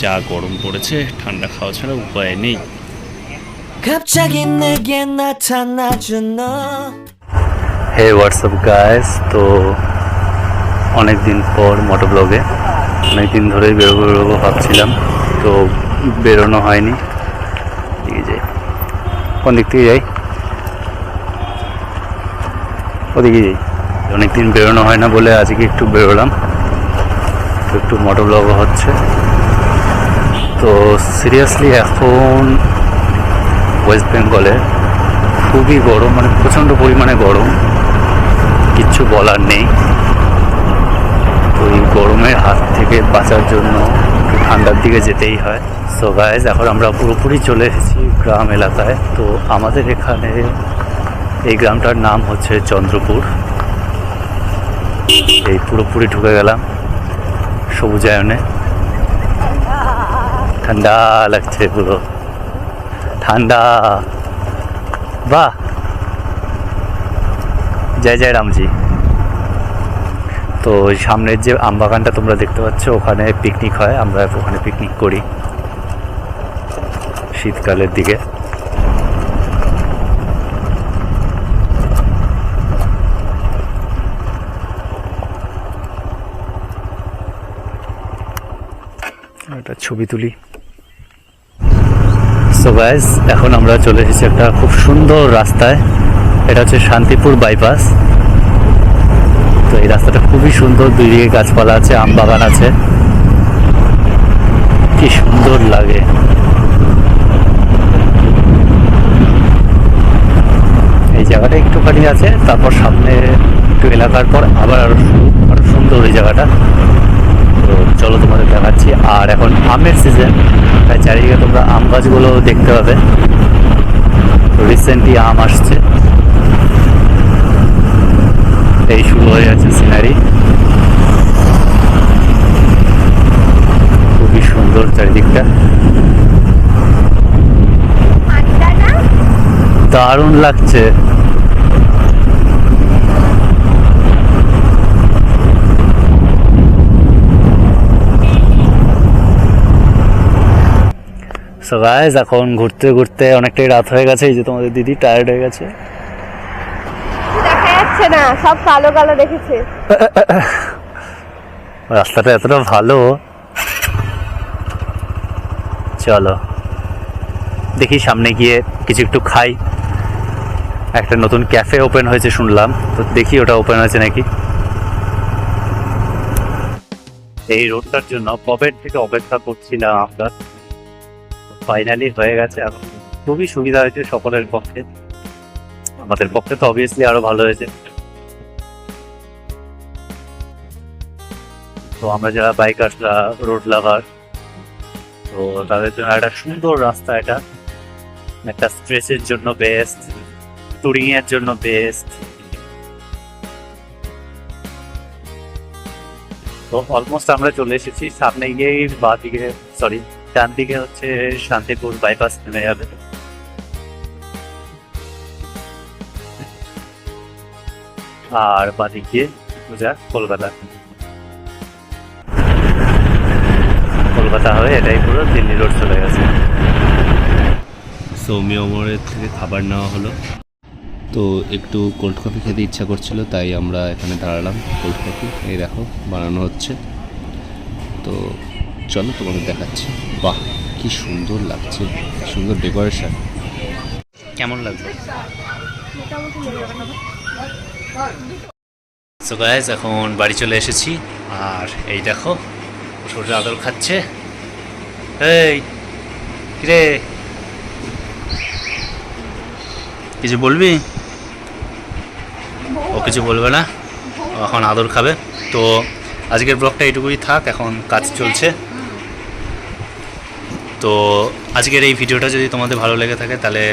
যা গরম পড়েছে, ঠান্ডা খাওয়া ছাড়া উপায় নেই। হে হোয়াটসঅ্যাপ গাইস, তো অনেকদিন পর মোটো ব্লগে, অনেকদিন ধরেই বেরোবো ভাবছিলাম, তো বেরোনো হয়নি। দিকে যাই, কোন দিক থেকে যাই? ওদিকে যাই। অনেকদিন বেরোনো হয় না বলে আজকে একটু বেরোলাম, তো একটু মোটো ব্লগও হচ্ছে। তো সিরিয়াসলি এখন ওয়েস্ট বেঙ্গলে খুবই গরম, মানে প্রচণ্ড পরিমাণে গরম, কিচ্ছু বলার নেই। তো এই গরমের হাত থেকে বাঁচার জন্য একটু ঠান্ডার দিকে যেতেই হয়। সো গাইজ, এখন আমরা পুরোপুরি চলে এসেছি গ্রাম এলাকায়। তো আমাদের এখানে এই গ্রামটার নাম হচ্ছে চন্দ্রপুর। এই পুরোপুরি ঢুকে গেলাম সবুজায়নে। ঠান্ডা লাগছে, পুরো ঠান্ডা। বাহ, জয় জয় রামজি। তো সামনের যে আমবাগানটা তোমরা দেখতে পাচ্ছ, ওখানে পিকনিক হয়, আমরা ওখানে পিকনিক করি শীতকালের দিকে। একটা ছবি তুলি। সো গাইস, এখন আমরা চলে এসেছি একটা খুব সুন্দর রাস্তায়। এটা হচ্ছে শান্তিপুর বাইপাস। তো এই রাস্তাটা খুবই সুন্দর, দুই দিকে গাছপালা আছে, আম বাগান আছে, কি সুন্দর লাগে। এই জায়গাটা একটুখানি আছে, তারপর সামনে একটু এলাকার পর আবার আরো সুন্দর এই জায়গাটা। তো চলো তোমাদের দেখাচ্ছি। আর এখন আমের সিজন, তাই চারিদিকে তোমরা আম গাছগুলো দেখতে পাবে। তো রিসেন্টলি আম আসছে, এই শুরু হয়ে যাচ্ছে সিনারি। খুবই সুন্দর চারিদিকটা, দারুণ লাগছে। সো গাইস, এখন ঘুরতে ঘুরতে অনেকটাই রাত হয়ে গেছে। এই যে তোমাদের দিদি টায়ার্ড হয়ে গেছে, দেখা যাচ্ছে না, সব কালো কালো দেখেছে। রাস্তাটা এতটা ভালো। চলো দেখি সামনে গিয়ে কিছু একটু খাই। একটা নতুন ক্যাফে ওপেন হয়েছে শুনলাম, তো দেখি ওটা ওপেন হয়েছে নাকি। এই রোডটার জন্য কবের থেকে অপেক্ষা করছিলাম আমরা, ফাইনালি হয়ে গেছে। এখন খুবই সুবিধা হয়েছে সকলের পক্ষে, আমাদের পক্ষে তো অবভিয়াসলি আরো ভালো হয়েছে। তো আমরা যারা বাইকাররা, রোড লাভার, তো তাদের জন্য একটা সুন্দর রাস্তা। এটা একটা স্ট্রেসের জন্য বেস্ট, টুরিং এর জন্য বেস্ট। তো অলমোস্ট আমরা চলে এসেছি। সামনে গিয়েই বাঁ দিকে, সরি ডান দিকে হচ্ছে শান্তিপুর বাইপাস নেমে যাবে। আর বাঁ দিকে সোজা কলকাতা। কলকাতা হয়ে এটাই পুরো দিল্লি রোড চলে গেছে। সৌমিয়া মোড়ের থেকে খাবার নেওয়া হলো। তো একটু কোল্ড কফি খেতে ইচ্ছা করছিল, তাই আমরা এখানে দাঁড়ালাম। কোল্ড কফি এই দেখো বানানো হচ্ছে। তো চলো তোমাদের দেখাচ্ছি। বাহ, কি সুন্দর লাগছে, সুন্দর ডেকোরেশন। কেমন লাগবে? সো গাইস, এখন বাড়ি চলে এসেছি। আর এই দেখো সূর্য আদর খাচ্ছে। এই রে, কিছু বলবি? ও কিছু বলবে না, এখন আদর খাবে। তো আজকের ব্লগটা এইটুকুই থাক, এখন কাজ চলছে। তো আজকের এই ভিডিওটা যদি তোমাদের ভালো লেগে থাকে তাহলে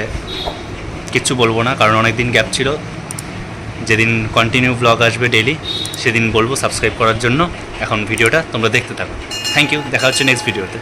কিচ্ছু বলবো না, কারণ অনেক দিন গ্যাপ ছিল। যেদিন কন্টিনিউ ব্লগ আসবে ডেইলি, সেদিন বলবো সাবস্ক্রাইব করার জন্য। এখন ভিডিওটা তোমরা দেখতে থাকো। থ্যাংক ইউ, দেখা হচ্ছে নেক্সট ভিডিওতে।